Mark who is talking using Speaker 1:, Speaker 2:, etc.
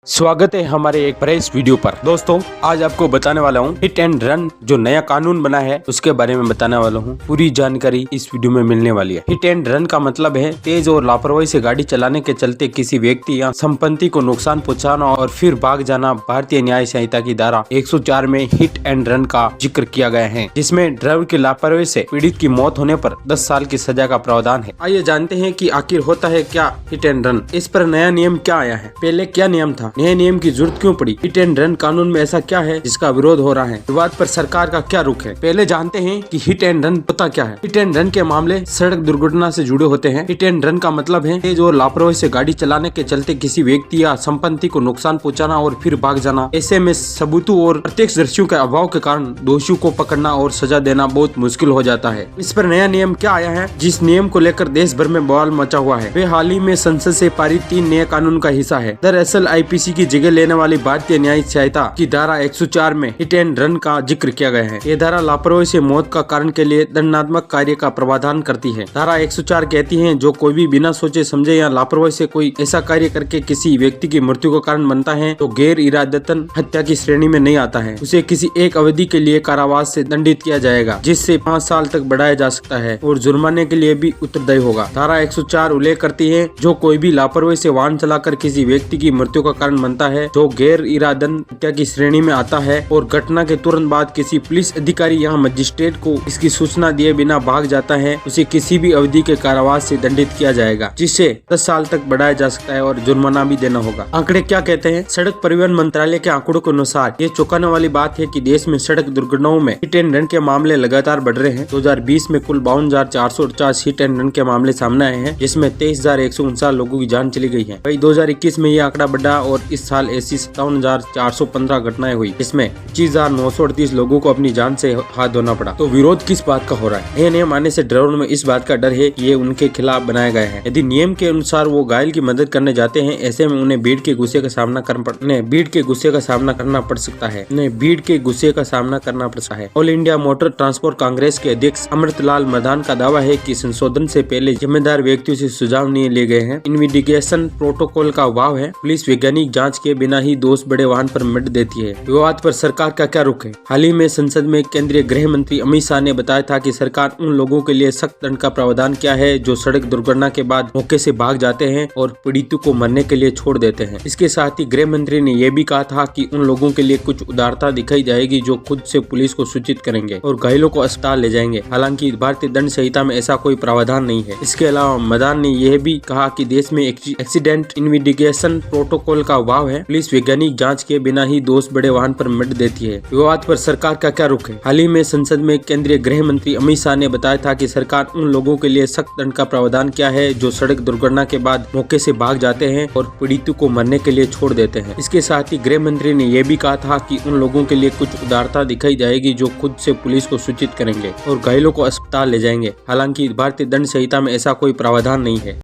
Speaker 1: स्वागत है हमारे एक फ्रेश वीडियो पर। दोस्तों आज आपको बताने वाला हूँ हिट एंड रन जो नया कानून बना है उसके बारे में बताने वाला हूँ। पूरी जानकारी इस वीडियो में मिलने वाली है। हिट एंड रन का मतलब है तेज और लापरवाही से गाड़ी चलाने के चलते किसी व्यक्ति या संपत्ति को नुकसान पहुँचाना और फिर भाग जाना। भारतीय न्याय संहिता की धारा 104 में हिट एंड रन का जिक्र किया गया है, जिसमें ड्राइवर की लापरवाही से पीड़ित की मौत होने पर 10 साल की सजा का प्रावधान है। आइए जानते हैं कि आखिर होता है क्या हिट एंड रन, इस पर नया नियम क्या आया है, पहले क्या नियम था, नए नियम की जरूरत क्यों पड़ी, हिट एंड रन कानून में ऐसा क्या है जिसका विरोध हो रहा है, विवाद पर सरकार का क्या रुख है। पहले जानते हैं कि हिट एंड रन होता क्या है। हिट एंड रन के मामले सड़क दुर्घटना से जुड़े होते हैं। हिट एंड रन का मतलब है तेज और लापरवाही से गाड़ी चलाने के चलते किसी व्यक्ति या संपत्ति को नुकसान पहुंचाना और फिर भाग जाना। ऐसे में सबूतों और प्रत्यक्षदर्शियों के अभाव के कारण दोषियों को पकड़ना और सजा देना बहुत मुश्किल हो जाता है। इस पर नया नियम क्या आया है जिस नियम को लेकर देश भर में बवाल मचा हुआ है, वे हाल ही में संसद से पारित 3 नए कानून का हिस्सा है। दरअसल आईपीसी की जगह लेने वाली भारतीय न्याय संहिता की धारा 104 में हिट एंड रन का जिक्र किया गया है। ये धारा लापरवाही से मौत का कारण के लिए दंडात्मक कार्य का प्रावधान करती है। धारा 104 कहती है जो कोई भी बिना सोचे समझे या लापरवाही से कोई ऐसा कार्य करके किसी व्यक्ति की मृत्यु का कारण बनता है तो गैर इरादतन हत्या की श्रेणी में नहीं आता है। उसे किसी एक अवधि के लिए कारावास से दंडित किया जाएगा, जिससे 5 साल तक बढ़ाया जा सकता है और जुर्माने के लिए भी उत्तरदायी होगा। धारा 104 उल्लेख करती है जो कोई भी लापरवाही से वाहन चलाकर किसी व्यक्ति की मृत्यु का कारण बनता है जो गैर इरादतन हत्या की श्रेणी में आता है और घटना के तुरंत बाद किसी पुलिस अधिकारी या मजिस्ट्रेट को इसकी सूचना दिए बिना भाग जाता है, उसे किसी भी अवधि के कारावास से दंडित किया जाएगा, जिससे 10 साल तक बढ़ाया जा सकता है और जुर्माना भी देना होगा। आंकड़े क्या कहते हैं? सड़क परिवहन मंत्रालय के आंकड़ों के अनुसार ये चौंकाने वाली बात है कि देश में सड़क दुर्घटनाओं में हिट एंड रन के मामले लगातार बढ़ रहे हैं। 2020 में कुल 52,449 हिट एंड रन के मामले सामने आए हैं, जिसमें 23,149 लोगों की जान चली गई है। वही 2021 में ये आंकड़ा बढ़ा और इस साल ऐसी 57,415 घटनाएं हुई, जिसमें 25,938 लोगों को अपनी जान से हाथ धोना पड़ा। तो विरोध किस बात का हो रहा है? नए नियम आने से ड्राइवरों में इस बात का डर है कि ये उनके खिलाफ बनाया गया है। यदि नियम के अनुसार वो घायल की मदद करने जाते हैं, ऐसे में उन्हें भीड़ के गुस्से का सामना करना पड़ सकता है। All India motor transport Congress के अध्यक्ष अमृतलाल मदान का दावा है कि संशोधन से पहले जिम्मेदार व्यक्तियों से सुझाव नहीं लिए गए हैं। इन्वेस्टिगेशन प्रोटोकॉल का अभाव है। पुलिस वैज्ञानिक जांच के बिना ही दोष बड़े वाहन पर मिट देती है। विवाद पर सरकार का क्या रुख है? हाल ही में संसद में केंद्रीय गृह मंत्री अमित शाह ने बताया था कि सरकार उन लोगों के लिए सख्त दंड का प्रावधान किया है जो सड़क दुर्घटना के बाद मौके से भाग जाते हैं और पीड़ितों को मरने के लिए छोड़ देते हैं। इसके साथ ही गृह मंत्री ने यह भी कहा था कि उन लोगों के लिए कुछ उदारता दिखाई जाएगी जो खुद से पुलिस को सूचित करेंगे और घायलों को अस्पताल ले जाएंगे। हालांकि भारतीय दंड संहिता में ऐसा कोई प्रावधान नहीं है। इसके अलावा मदान ने यह भी कहा कि देश में एक्सीडेंट इन्वेस्टिगेशन प्रोटोकॉल का अभाव है। पुलिस वैज्ञानिक जांच के बिना ही दोष बड़े वाहन पर मिट देती है। विवाद पर सरकार का क्या रुख है? हाल ही में संसद में केंद्रीय गृह मंत्री अमित शाह ने बताया था कि सरकार उन लोगों के लिए सख्त दंड का प्रावधान किया है जो सड़क दुर्घटना के बाद मौके से भाग जाते हैं और पीड़ितों को मरने के लिए छोड़ देते हैं। इसके साथ ही गृह मंत्री ने यह भी कहा था कि उन लोगों के लिए कुछ उदारता दिखाई जाएगी जो खुद से पुलिस को सूचित करेंगे और घायलों को अस्पताल ले जाएंगे। हालांकि भारतीय दंड संहिता में ऐसा कोई प्रावधान नहीं है।